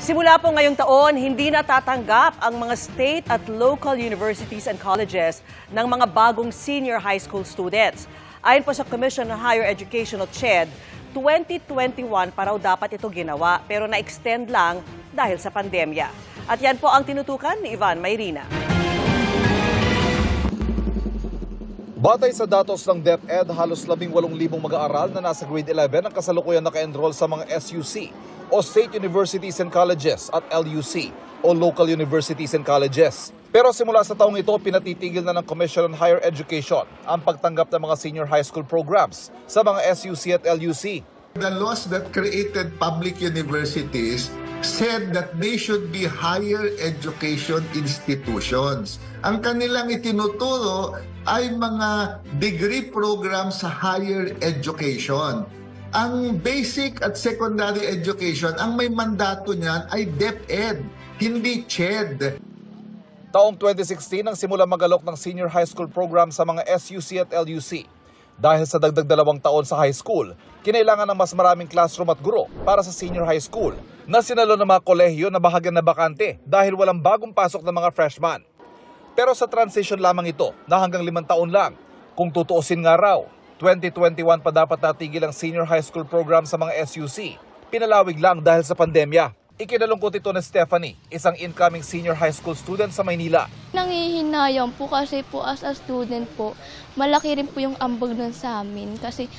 Simula po ngayong taon, hindi natatanggap ang mga state at local universities and colleges ng mga bagong senior high school students. Ayon po sa Commission on Higher Education o CHED, 2021 pa raw dapat ito ginawa pero na-extend lang dahil sa pandemya. At yan po ang tinutukan ni Ivan Mayrina. Batay sa datos ng DepEd, halos 18,000 mag-aaral na nasa grade 11 ang kasalukuyan naka-enroll sa mga SUC o State Universities and Colleges at LUC o Local Universities and Colleges. Pero simula sa taong ito, pinatitigil na ng Commission on Higher Education ang pagtanggap ng mga senior high school programs sa mga SUC at LUC. The laws that created public universities said that they should be higher education institutions. Ang kanilang itinuturo ay mga degree program sa higher education. Ang basic at secondary education, ang may mandato niyan ay DepEd, hindi CHED. Taong 2016 ang simula magalok ng senior high school program sa mga SUC at LUC. Dahil sa dagdag 2 taon sa high school, kinailangan ng mas maraming classroom at guro para sa senior high school na sinalo ng mga kolehiyo na bahagyan na bakante dahil walang bagong pasok ng mga freshman. Pero sa transition lamang ito na hanggang 5 taon lang. Kung tutuusin nga raw, 2021 pa dapat natigil ang senior high school program sa mga SUC. Pinalawig lang dahil sa pandemya. Ikinalungkot ito ni Stephanie, isang incoming senior high school student sa Maynila. Nangihinayang po kasi po as a student po, malaki rin po yung ambag nun sa amin kasi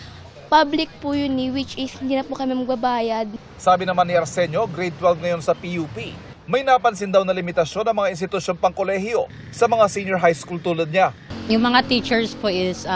public po yun which is hindi na po kami magbabayad. Sabi naman ni Arsenio, grade 12 ngayon sa PUP. May napansin daw na limitasyon ng mga institusyong pangkolehiyo sa mga senior high school tulad niya. Yung mga teachers po is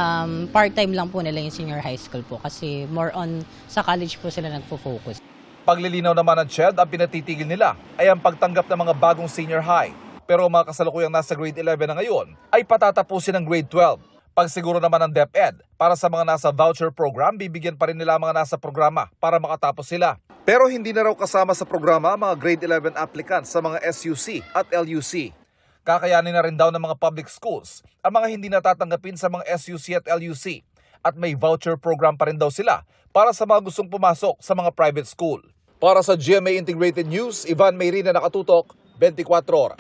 part-time lang po nila yung senior high school po kasi more on sa college po sila nagpo-focus. Paglilinaw naman ng CHED, ang pinatitigil nila ay ang pagtanggap ng mga bagong senior high. Pero mga kasalukuyang nasa grade 11 na ngayon ay patatapusin ng grade 12. Pagsiguro naman ng DepEd, para sa mga nasa voucher program, bibigyan pa rin nila mga nasa programa para makatapos sila. Pero hindi na raw kasama sa programa mga grade 11 applicants sa mga SUC at LUC. Kakayanin na rin daw ng mga public schools ang mga hindi natatanggapin sa mga SUC at LUC. At may voucher program pa rin daw sila para sa mga gustong pumasok sa mga private school. Para sa GMA Integrated News, Ivan Mayrina, nakatutok, 24 oras.